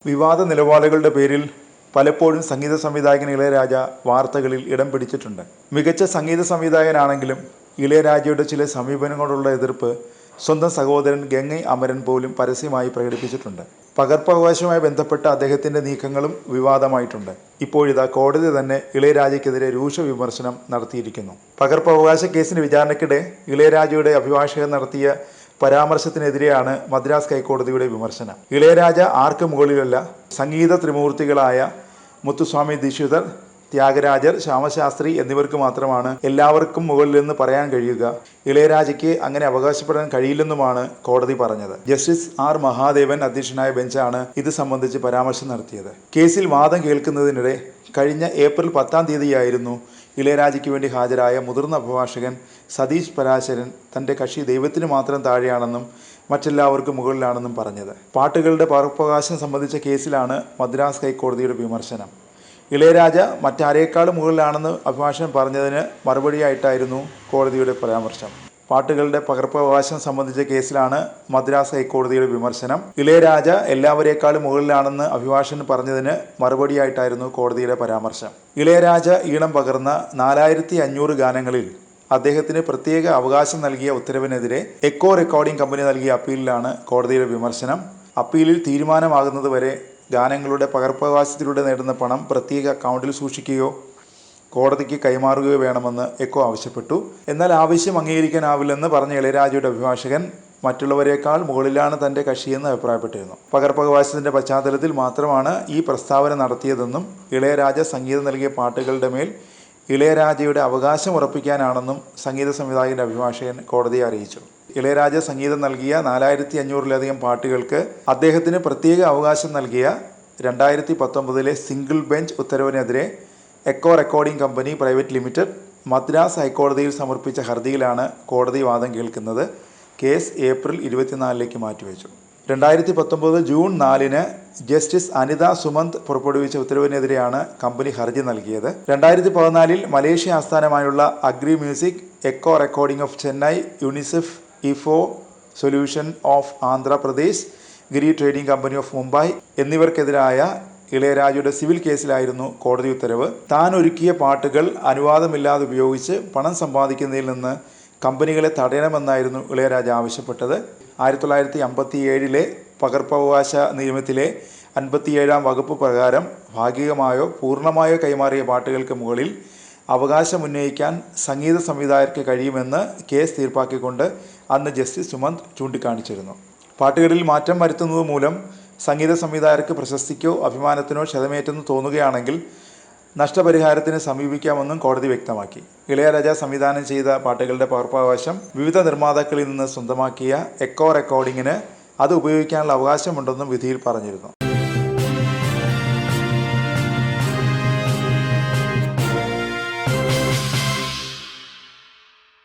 വിവാദ നിലപാടുകളുടെ പേരിൽ പലപ്പോഴും സംഗീത സംവിധായകൻ ഇളയരാജ വാർത്തകളിൽ ഇടം പിടിച്ചിട്ടുണ്ട്. മികച്ച സംഗീത സംവിധായകനാണെങ്കിലും ഇളയരാജയുടെ ചില സമീപനങ്ങളോടുള്ള എതിർപ്പ് സ്വന്തം സഹോദരൻ ഗംഗൈ അമരൻ പോലും പരസ്യമായി പ്രകടിപ്പിച്ചിട്ടുണ്ട്. പകർപ്പവകാശവുമായി ബന്ധപ്പെട്ട അദ്ദേഹത്തിൻ്റെ നീക്കങ്ങളും വിവാദമായിട്ടുണ്ട്. ഇപ്പോഴിതാ കോടതി തന്നെ ഇളയരാജയ്ക്കെതിരെ രൂക്ഷ വിമർശനം നടത്തിയിരിക്കുന്നു. പകർപ്പവകാശ കേസിൻ്റെ വിചാരണയ്ക്കിടെ ഇളയരാജയുടെ അഭിഭാഷകൻ നടത്തിയ പരാമർശത്തിനെതിരെയാണ് മദ്രാസ് ഹൈക്കോടതിയുടെ വിമർശനം. ഇളയരാജ ആർക്ക് മുകളിലല്ല, സംഗീത ത്രിമൂർത്തികളായ മുത്തുസ്വാമി ദീക്ഷിതർ, ത്യാഗരാജർ, ശ്യാമശാസ്ത്രി എന്നിവർക്ക് മാത്രമാണ് എല്ലാവർക്കും മുകളിലെന്ന് പറയാൻ കഴിയുക. ഇളയരാജയ്ക്ക് അങ്ങനെ അവകാശപ്പെടാൻ കഴിയില്ലെന്നുമാണ് കോടതി പറഞ്ഞത്. ജസ്റ്റിസ് ആർ മഹാദേവൻ അധ്യക്ഷനായ ബെഞ്ചാണ് ഇത് സംബന്ധിച്ച് പരാമർശം നടത്തിയത്. കേസിൽ വാദം കേൾക്കുന്നതിനിടെ കഴിഞ്ഞ ഏപ്രിൽ 10-ാം തീയതിയായിരുന്നു ഇളയരാജയ്ക്ക് വേണ്ടി ഹാജരായ മുതിർന്ന അഭിഭാഷകൻ സതീഷ് പരാശരൻ തൻ്റെ കക്ഷി ദൈവത്തിന് മാത്രം താഴെയാണെന്നും മറ്റെല്ലാവർക്കും മുകളിലാണെന്നും പറഞ്ഞത്. പാട്ടുകളുടെ പകർപ്പവകാശം സംബന്ധിച്ച കേസിലാണ് മദ്രാസ് ഹൈക്കോടതിയുടെ വിമർശനം. ഇളയരാജ മറ്റാരേക്കാളും മുകളിലാണെന്ന് അഭിഭാഷകൻ പറഞ്ഞതിന് മറുപടിയായിട്ടായിരുന്നു കോടതിയുടെ പരാമർശം. പാട്ടുകളുടെ പകർപ്പവകാശം സംബന്ധിച്ച കേസിലാണ് മദ്രാസ് ഹൈക്കോടതിയുടെ വിമർശനം. ഇളയരാജ എല്ലാവരേക്കാളും മുകളിലാണെന്ന് അഭിഭാഷകൻ പറഞ്ഞതിന് മറുപടിയായിട്ടായിരുന്നു കോടതിയുടെ പരാമർശം. ഇളയരാജ ഈണം പകർന്ന 4500 ഗാനങ്ങളിൽ അദ്ദേഹത്തിന് പ്രത്യേക അവകാശം നൽകിയ ഉത്തരവിനെതിരെ എക്കോ റെക്കോർഡിംഗ് കമ്പനി നൽകിയ അപ്പീലിലാണ് കോടതിയുടെ വിമർശനം. അപ്പീലിൽ തീരുമാനമാകുന്നതുവരെ ഗാനങ്ങളുടെ പകർപ്പവകാശത്തിലൂടെ നേടുന്ന പണം പ്രത്യേക അക്കൗണ്ടിൽ സൂക്ഷിക്കുകയോ കോടതിക്ക് കൈമാറുകയോ വേണമെന്ന് എക്കോ ആവശ്യപ്പെട്ടു. എന്നാൽ ആവശ്യം അംഗീകരിക്കാനാവില്ലെന്ന് പറഞ്ഞ ഇളയരാജയുടെ അഭിഭാഷകൻ മറ്റുള്ളവരെക്കാൾ മുകളിലാണ് തൻ്റെ കക്ഷിയെന്ന് അഭിപ്രായപ്പെട്ടിരുന്നു. പകർപ്പവകാശത്തിൻ്റെ പശ്ചാത്തലത്തിൽ മാത്രമാണ് ഈ പ്രസ്താവന നടത്തിയതെന്നും ഇളയരാജ സംഗീതം നൽകിയ പാട്ടുകളുടെ മേൽ ഇളയരാജയുടെ അവകാശം ഉറപ്പിക്കാനാണെന്നും സംഗീത സംവിധായകൻ്റെ അഭിഭാഷകൻ കോടതിയെ അറിയിച്ചു. ഇളയരാജ സംഗീതം നൽകിയ 4500-ലധികം പാട്ടുകൾക്ക് അദ്ദേഹത്തിന് പ്രത്യേക അവകാശം നൽകിയ 2019 സിംഗിൾ ബെഞ്ച് ഉത്തരവിനെതിരെ echo recording company private limited Madras ഹൈക്കോടതിയിൽ സമർപ്പിച്ച ഹർജിയിലാണ് കോടതി വാദം കേൾക്കുന്നത്. കേസ് ഏപ്രിൽ 24-ലേക്ക് മാറ്റിവെച്ചു. 2019 ജൂൺ 4-ന് ജസ്റ്റിസ് അനിത സുമന്ത് പുറപ്പെടുവിച്ച ഉത്തരവിനെതിരെയാണ് കമ്പനി ഹർജി നൽകിയത്. 2014-ൽ മലേഷ്യ ആസ്ഥാനമായുള്ള Agri Music, Echo Recording of Chennai, UNICEF, Info Solution of Andhra Pradesh, Giri Trading Company of Mumbai എന്നിവർക്കെതിരായ ഇളയരാജയുടെ സിവിൽ കേസിലായിരുന്നു കോടതി ഉത്തരവ്. താൻ ഒരുക്കിയ പാട്ടുകൾ അനുവാദമില്ലാതെ ഉപയോഗിച്ച് പണം സമ്പാദിക്കുന്നതിൽ നിന്ന് കമ്പനികളെ തടയണമെന്നായിരുന്നു ഇളയരാജ ആവശ്യപ്പെട്ടത്. 1957-ലെ പകർപ്പവകാശ നിയമത്തിലെ 57-ാം വകുപ്പ് പ്രകാരം ഭാഗികമായോ പൂർണ്ണമായോ കൈമാറിയ പാട്ടുകൾക്ക് മുകളിൽ അവകാശമുന്നയിക്കാൻ സംഗീത സംവിധായകർക്ക് കഴിയുമെന്ന് കേസ് തീർപ്പാക്കിക്കൊണ്ട് അന്ന് ജസ്റ്റിസ് സുമന്ത് ചൂണ്ടിക്കാണിച്ചിരുന്നു. പാട്ടുകളിൽ മാറ്റം വരുത്തുന്നത് മൂലം സംഗീത സംവിധായകർക്ക് പ്രശസ്തിക്കോ അഭിമാനത്തിനോ ക്ഷതമേറ്റെന്ന് തോന്നുകയാണെങ്കിൽ നഷ്ടപരിഹാരത്തിന് സമീപിക്കാമെന്നും കോടതി വ്യക്തമാക്കി. ഇളയരാജ സംവിധാനം ചെയ്ത പാട്ടുകളുടെ പകർപ്പവകാശം വിവിധ നിർമ്മാതാക്കളിൽ നിന്ന് സ്വന്തമാക്കിയ എക്കോ റെക്കോർഡിങ്ങിന് അത് ഉപയോഗിക്കാനുള്ള അവകാശമുണ്ടെന്നും വിധിയിൽ പറഞ്ഞിരുന്നു.